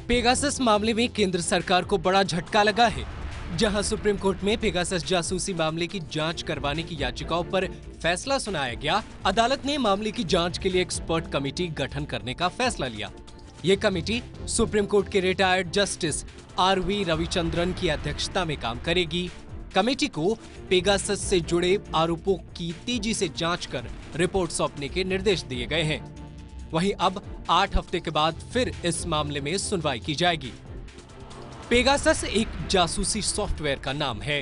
Pegasus मामले में केंद्र सरकार को बड़ा झटका लगा है। जहां सुप्रीम कोर्ट में पेगासस जासूसी मामले की जांच करवाने की याचिकाओं पर फैसला सुनाया गया, अदालत ने मामले की जांच के लिए एक्सपर्ट कमेटी गठन करने का फैसला लिया। ये कमेटी सुप्रीम कोर्ट के रिटायर्ड जस्टिस आर.वी. रविचंद्रन की अध्यक्षता में काम करेगी। कमेटी को पेगासस से जुड़े आरोपों की तेजी से जांच कर रिपोर्ट सौंपने के निर्देश दिए गए हैं। वहीं अब 8 हफ्ते के बाद फिर इस मामले में सुनवाई की जाएगी। पेगासस एक जासूसी सॉफ्टवेयर का नाम है।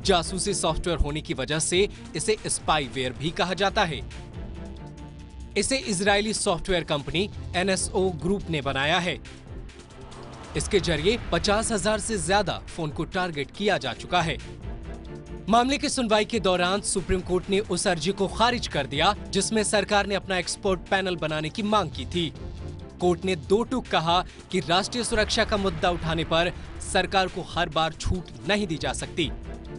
जासूसी सॉफ्टवेयर होने की वजह से इसे स्पाईवेयर भी कहा जाता है। इसे Israeli software company NSO group ने बनाया है। इसके जरिए 50,000 से ज्यादा फोन को टारगेट किया जा चुका है। मामले की सुनवाई के दौरान सुप्रीम कोर्ट ने उस अर्जी को खारिज कर दिया जिसमें सरकार ने अपना एक्सपर्ट पैनल बनाने की मांग की थी। कोर्ट ने दो टूक कहा कि राष्ट्रीय सुरक्षा का मुद्दा उठाने पर सरकार को हर बार छूट नहीं दी जा सकती।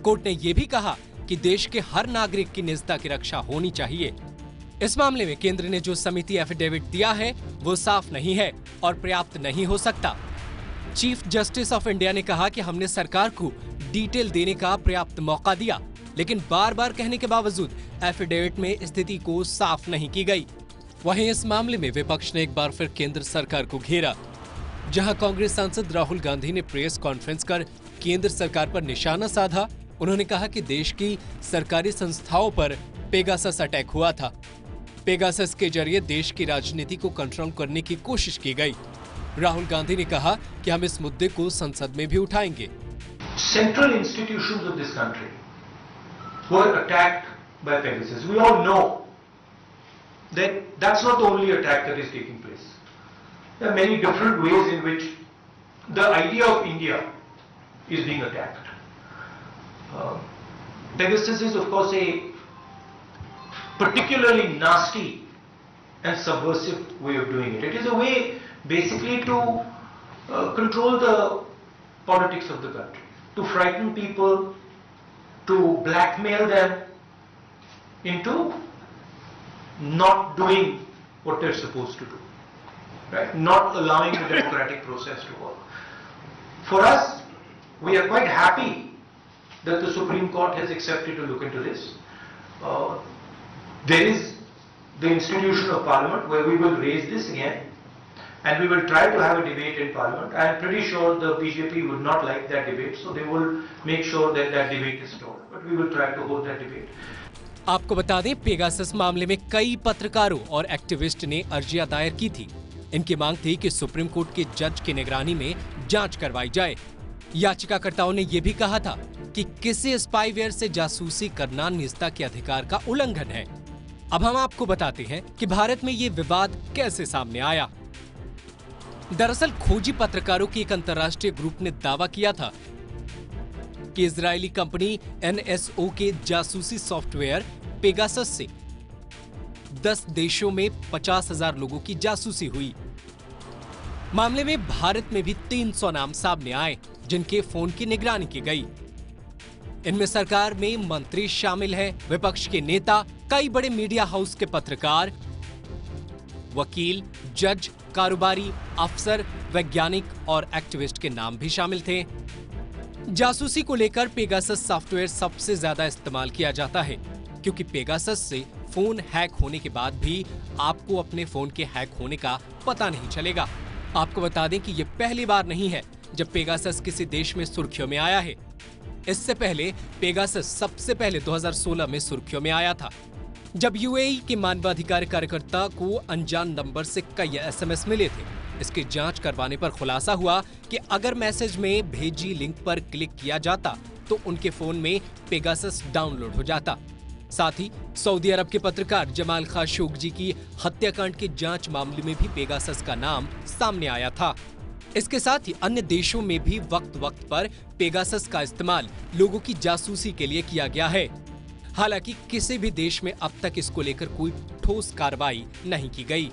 कोर्ट ने यह भी कहा कि देश के हर नागरिक की निजता की रक्षा होनी चाहिए। इस मामले में केंद्र ने जो समिति एफिडेविट दिया है वो साफ नहीं है और पर्याप्त नहीं हो सकता। चीफ जस्टिस ऑफ इंडिया ने कहा कि हमने सरकार को डिटेल देने का पर्याप्त मौका दिया, लेकिन बार बार कहने के बावजूद एफिडेविट में स्थिति को साफ नहीं की गई। वहीं इस मामले में विपक्ष ने एक बार फिर केंद्र सरकार को घेरा, जहां कांग्रेस सांसद राहुल गांधी ने प्रेस कॉन्फ्रेंस कर केंद्र सरकार पर निशाना साधा। उन्होंने कहा कि देश की सरकारी संस्थाओं पर पेगासस अटैक हुआ था। पेगासस के जरिए देश की राजनीति को कंट्रोल करने की कोशिश की गई। राहुल गांधी ने कहा कि हम इस मुद्दे को संसद में भी उठाएंगे। Central institutions of this country were attacked by Pegasus. We all know that that's not the only attack that is taking place. There are many different ways in which the idea of India is being attacked. Pegasus is of course a particularly nasty and subversive way of doing it. It is a way basically to control the politics of the country, to frighten people, to blackmail them into not doing what they're supposed to do, right? Not allowing the democratic process to work. For us, we are quite happy that the Supreme Court has accepted to look into this. There is the institution of Parliament where we will raise this again. And we will try to have a debate in Parliament. I am pretty sure the BJP would not like that debate, so they will make sure that that debate is stalled. But we will try to hold that debate. आपको बता दें, Pegasus मामले में कई पत्रकारों और activist ने अर्जियां दायर की थी। इनकी मांग थी कि सुप्रीम कोर्ट के जज की निगरानी में जांच करवाई जाए। याचिकाकर्ताओं ने यह भी कहा था कि किसी स्पाईवेयर से जासूसी करना निजता के अधिकार का उल्लंघन है। अब हम आपको बताते हैं कि भारत में ये विवाद कैसे सामने आया। दरअसल खोजी पत्रकारों की एक अंतर्राष्ट्रीय ग्रुप ने दावा किया था कि इजरायली कंपनी NSO के जासूसी सॉफ्टवेयर पेगासस से 10 देशों में 50,000 लोगों की जासूसी हुई। मामले में भारत में भी 300 नाम सामने आए जिनके फोन की निगरानी की गई। इनमें सरकार में मंत्री शामिल हैं, विपक्ष के नेता, कई बड़े मीडिया हाउस के पत्रकार, वकील, जज, कारोबारी, अफसर, वैज्ञानिक और एक्टिविस्ट के नाम भी शामिल थे। जासूसी को लेकर पेगासस सॉफ्टवेयर सबसे ज्यादा इस्तेमाल किया जाता है, क्योंकि पेगासस से फोन हैक होने के बाद भी आपको अपने फोन के हैक होने का पता नहीं चलेगा। आपको बता दें कि यह पहली बार नहीं है जब पेगासस किसी देश में सुर्खियों में आया है। इससे पहले पेगासस सबसे पहले 2016 में सुर्खियों में आया था, जब UAE के मानवाधिकार कार्यकर्ता को अनजान नंबर से कई SMS मिले थे। इसकी जांच करवाने पर खुलासा हुआ कि अगर मैसेज में भेजी लिंक पर क्लिक किया जाता तो उनके फोन में पेगासस डाउनलोड हो जाता। साथ ही सऊदी अरब के पत्रकार जमाल खाशोगी की हत्याकांड के जांच मामले में भी पेगासस का नाम सामने आया था। इसके साथ ही अन्य देशों में भी वक्त वक्त पर पेगासस का इस्तेमाल लोगों की जासूसी के लिए किया गया है। हालांकि किसी भी देश में अब तक इसको लेकर कोई ठोस कार्रवाई नहीं की गई।